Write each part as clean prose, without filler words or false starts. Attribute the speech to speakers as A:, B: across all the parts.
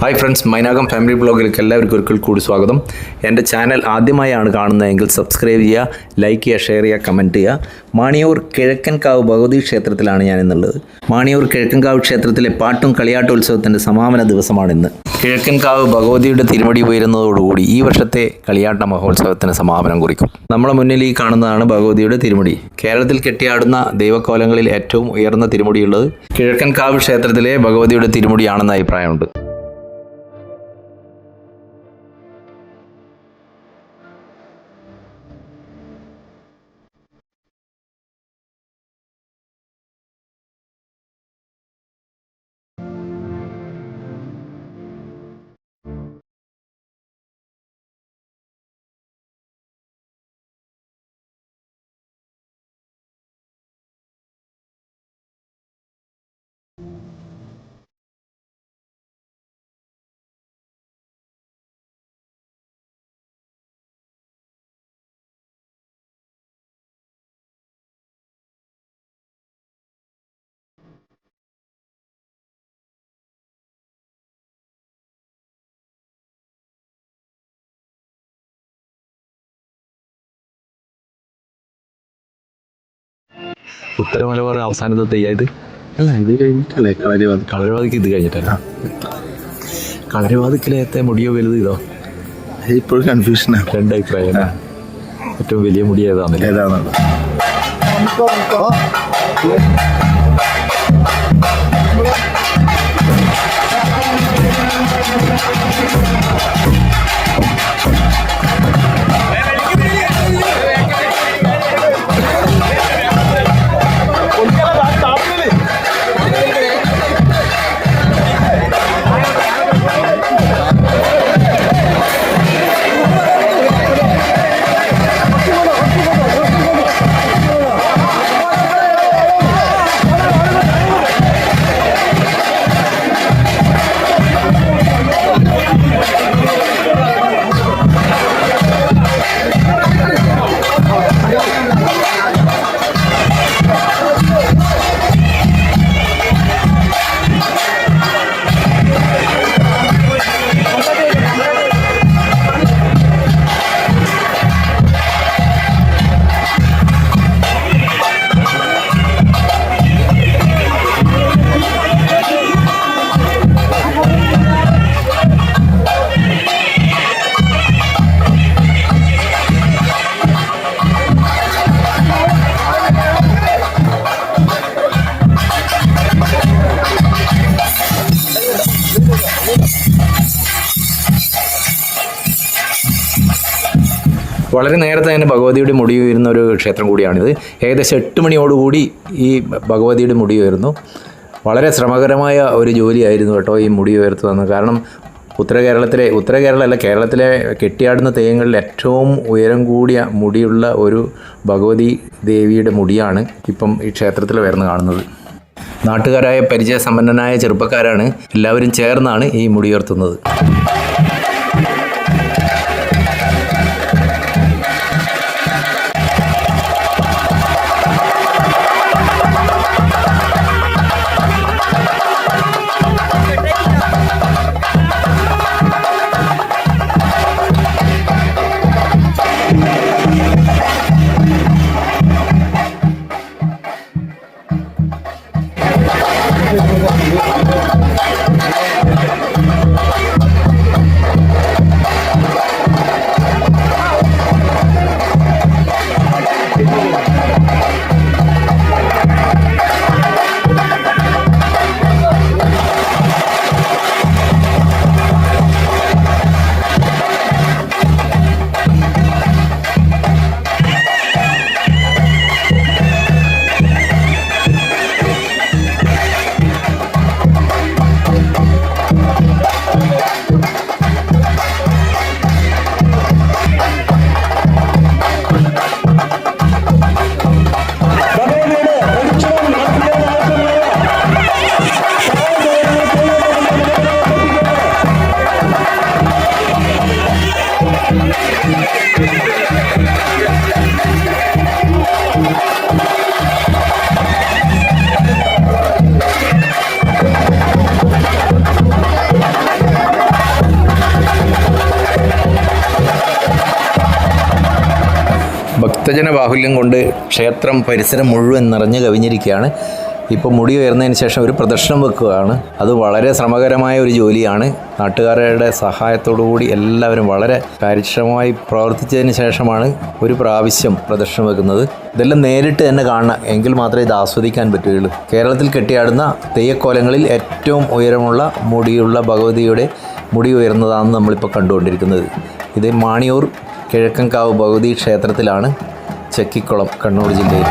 A: Hi friends, Mainakam family ബ്ലോഗിലേക്ക് എല്ലാവർക്കും ഒരിക്കൽ കൂടി സ്വാഗതം. എൻ്റെ ചാനൽ ആദ്യമായാണ് കാണുന്നതെങ്കിൽ സബ്സ്ക്രൈബ് ചെയ്യുക, ലൈക്ക് ചെയ്യുക, ഷെയർ ചെയ്യുക, കമൻറ്റ് ചെയ്യുക. മാണിയൂർ കിഴക്കൻകാവ് ഭഗവതി ക്ഷേത്രത്തിലാണ് ഞാനിന്നുള്ളത്. മാണിയൂർ കിഴക്കൻകാവ് ക്ഷേത്രത്തിലെ പാട്ടും കളിയാട്ടും ഉത്സവത്തിൻ്റെ സമാപന ദിവസമാണിന്ന്. കിഴക്കൻകാവ് ഭഗവതിയുടെ തിരുമുടി ഉയരുന്നതോടുകൂടി ഈ വർഷത്തെ കളിയാട്ട മഹോത്സവത്തിന് സമാപനം കുറിക്കും. നമ്മുടെ മുന്നിൽ ഈ കാണുന്നതാണ് ഭഗവതിയുടെ തിരുമുടി. കേരളത്തിൽ കെട്ടിയാടുന്ന ദൈവക്കോലങ്ങളിൽ ഏറ്റവും ഉയർന്ന തിരുമുടിയുള്ളത് കിഴക്കൻകാവ് ക്ഷേത്രത്തിലെ ഭഗവതിയുടെ തിരുമുടിയാണെന്ന അഭിപ്രായമുണ്ട്. ഉത്തര മലബാർ അവസാനത്തെ തെയ്യായത്
B: അല്ല, ഇത് കഴിഞ്ഞിട്ടല്ലേ കളരിവാദി.
A: കളരിവാതിക്ക് ഇത് കഴിഞ്ഞിട്ടല്ല. കളരിവാതിക്കിലത്തെ മുടിയോ വലുത് ഇതോ?
B: ഇപ്പോഴും കൺഫ്യൂഷനാണ്.
A: രണ്ടഭിപ്രായം. ഏറ്റവും വലിയ മുടി ഏതാണെന്നില്ല.
B: ഏതാണെന്നുള്ളത്
A: വളരെ നേരത്തെ തന്നെ ഭഗവതിയുടെ മുടി ഉയരുന്ന ഒരു ക്ഷേത്രം കൂടിയാണിത്. ഏകദേശം 8 മണിയോടുകൂടി ഈ ഭഗവതിയുടെ മുടി ഉയർന്നു. വളരെ ശ്രമകരമായ ഒരു ജോലിയായിരുന്നു കേട്ടോ ഈ മുടി ഉയർത്തുന്നത്. കാരണം ഉത്തര കേരളമല്ല, കേരളത്തിലെ കെട്ടിയാടുന്ന തെയ്യങ്ങളിൽ ഏറ്റവും ഉയരം കൂടിയ മുടിയുള്ള ഒരു ഭഗവതി ദേവിയുടെ മുടിയാണ് ഇപ്പം ഈ ക്ഷേത്രത്തിൽ ഉയർന്നു കാണുന്നത്. നാട്ടുകാരായ പരിചയസമ്പന്നനായ ചെറുപ്പക്കാരാണ് എല്ലാവരും ചേർന്നാണ് ഈ മുടി ഉയർത്തുന്നത്. ഭക്തജന ബാഹുല്യം കൊണ്ട് ക്ഷേത്രം പരിസരം മുഴുവൻ നിറഞ്ഞു കവിഞ്ഞിരിക്കുകയാണ്. ഇപ്പോൾ മുടി ഉയർന്നതിന് ശേഷം ഒരു പ്രദർശനം വെക്കുകയാണ്. അത് വളരെ ശ്രമകരമായ ഒരു ജോലിയാണ്. നാട്ടുകാരുടെ സഹായത്തോടുകൂടി എല്ലാവരും വളരെ കാര്യക്ഷമമായി പ്രവർത്തിച്ചതിന് ശേഷമാണ് ഒരു പ്രാവശ്യം പ്രദർശനം വെക്കുന്നത്. ഇതെല്ലാം നേരിട്ട് തന്നെ കാണണം, എങ്കിൽ മാത്രമേ ഇത് ആസ്വദിക്കാൻ പറ്റുകയുള്ളൂ. കേരളത്തിൽ കെട്ടിയാടുന്ന തെയ്യക്കോലങ്ങളിൽ ഏറ്റവും ഉയരമുള്ള മുടിയുള്ള ഭഗവതിയുടെ മുടി ഉയർന്നതാണ് നമ്മളിപ്പോൾ കണ്ടുകൊണ്ടിരിക്കുന്നത്. ഇത് മാണിയൂർ കിഴക്കൻകാവ് ഭഗവതി ക്ഷേത്രത്തിലാണ്, ചെക്കിക്കുളം, കണ്ണൂർ ജില്ലയിൽ.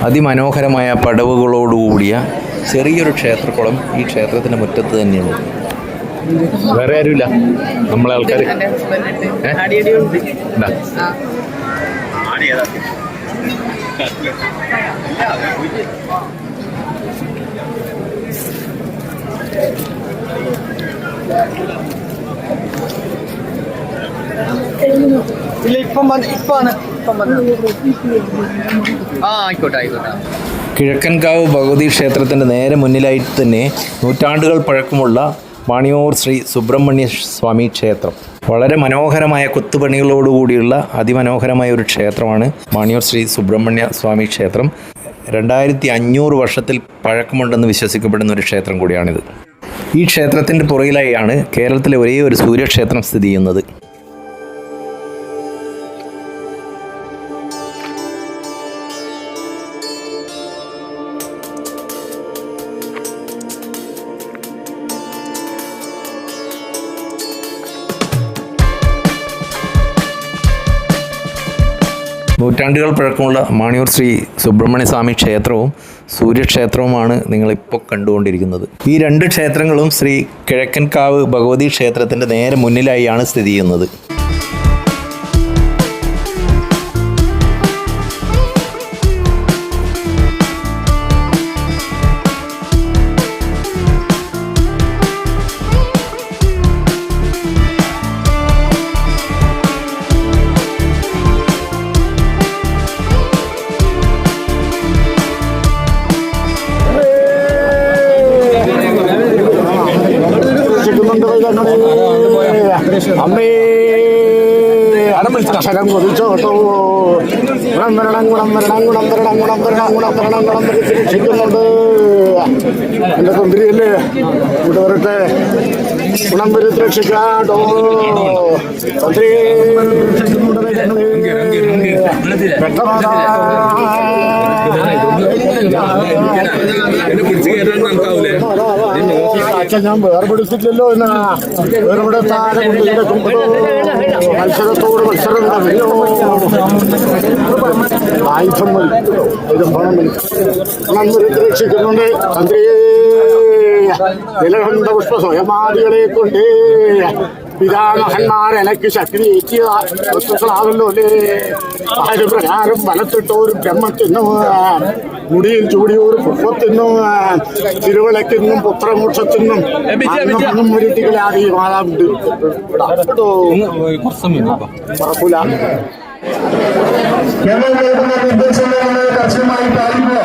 A: അതിമനോഹരമായ പടവുകളോടുകൂടിയ ചെറിയൊരു ക്ഷേത്രക്കുളം ഈ ക്ഷേത്രത്തിൻ്റെ മുറ്റത്ത് തന്നെയുണ്ട്. വേറെ ആരുമില്ല, നമ്മളെ ആൾക്കാർ. കിഴക്കൻകാവ് ഭഗവതി ക്ഷേത്രത്തിൻ്റെ നേരെ മുന്നിലായിട്ട് തന്നെ നൂറ്റാണ്ടുകൾ പഴക്കമുള്ള മാണിയൂർ ശ്രീ സുബ്രഹ്മണ്യ സ്വാമി ക്ഷേത്രം. വളരെ മനോഹരമായ കൊത്തുപണികളോടുകൂടിയുള്ള അതിമനോഹരമായ ഒരു ക്ഷേത്രമാണ് മാണിയൂർ ശ്രീ സുബ്രഹ്മണ്യ സ്വാമി ക്ഷേത്രം. 2500 വർഷത്തിൽ പഴക്കമുണ്ടെന്ന് വിശ്വസിക്കപ്പെടുന്ന ഒരു ക്ഷേത്രം കൂടിയാണിത്. ഈ ക്ഷേത്രത്തിൻ്റെ പുറകിലായാണ് കേരളത്തിലെ ഒരേ ഒരു സൂര്യക്ഷേത്രം സ്ഥിതി ചെയ്യുന്നത്. നൂറ്റാണ്ടുകൾ പഴക്കമുള്ള മാണിയൂർ ശ്രീ സുബ്രഹ്മണ്യ സ്വാമി ക്ഷേത്രവും സൂര്യക്ഷേത്രവുമാണ് നിങ്ങളിപ്പോൾ കണ്ടുകൊണ്ടിരിക്കുന്നത്. ഈ രണ്ട് ക്ഷേത്രങ്ങളും ശ്രീ കിഴക്കൻകാവ് ഭഗവതി ക്ഷേത്രത്തിൻ്റെ നേരെ മുന്നിലായാണ് സ്ഥിതി ചെയ്യുന്നത്.
B: അമ്മേ അക്ഷരം കൊതിച്ചോട്ടോ ഗുണം വരണം ഗുണം വരണം ഗുണം വരണം ഗുണം വരണം ഗുണം വരണം ഗുണം വരണം രക്ഷിക്കുന്നുണ്ട്. എൻ്റെ തന്ത്രിയല്ലേ ഇവിടെ വരട്ടെ, ഗുണം വരുത്തി രക്ഷിക്കാട്ടോ തന്ത്രി. അച്ഛൻ ഞാൻ വേർപെടുത്തില്ലല്ലോ എന്നാ വേറെ താരം മത്സരത്തോട് മത്സരം തന്നെയോ ആയുധം രക്ഷിക്കുന്നുണ്ട് തന്ത്രിയേ. നിലകണ്ഠ പുഷ്പ സ്വയമാദികളെ കൊണ്ട് പിതാമഹന്മാർ എനിക്ക് ശക്തി ഏറ്റിയ വസ്തുക്കളാണല്ലോ അല്ലേ. ആര് പ്രകാരം വലത്തിട്ടോരും ബ്രഹ്മത്തിനു മുടിയിൽ ചൂടിയൂർ പുഷ്പത്തിനും തിരുവിളക്കിനും പുത്രമോക്ഷത്തിനും മുരുത്തികളാടി മാതാവുണ്ട് പറക്കൂല.
C: ഞങ്ങൾ കേൾക്കുന്ന നിർദ്ദേശങ്ങൾ കർശനമായി പാലിക്കുക.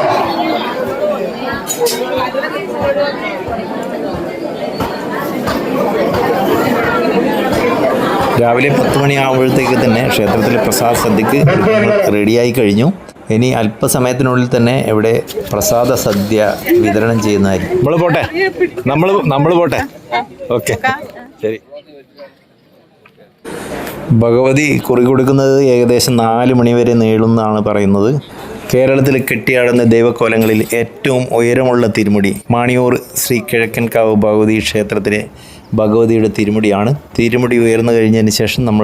A: രാവിലെ 10 മണിയാകുമ്പോഴത്തേക്ക് തന്നെ ക്ഷേത്രത്തിലെ പ്രസാദ സദ്യക്ക് റെഡിയായി കഴിഞ്ഞു. ഇനി അല്പസമയത്തിനുള്ളിൽ തന്നെ ഇവിടെ പ്രസാദ സദ്യ വിതരണം ചെയ്യുന്നതായിരിക്കും. നമ്മൾ പോട്ടെ ഓക്കെ ശരി. ഭഗവതി കുറി കൊടുക്കുന്നത് ഏകദേശം 4 മണി വരെ നീളുമെന്നാണ് പറയുന്നത്. കേരളത്തിൽ കെട്ടിയാടുന്ന ദൈവക്കോലങ്ങളിൽ ഏറ്റവും ഉയരമുള്ള തിരുമുടി മാണിയൂർ ശ്രീ കിഴക്കൻകാവ് ഭഗവതി ക്ഷേത്രത്തിലെ ഭഗവതിയുടെ തിരുമുടിയാണ്. തിരുമുടി ഉയർന്നു കഴിഞ്ഞതിന് ശേഷം നമ്മൾ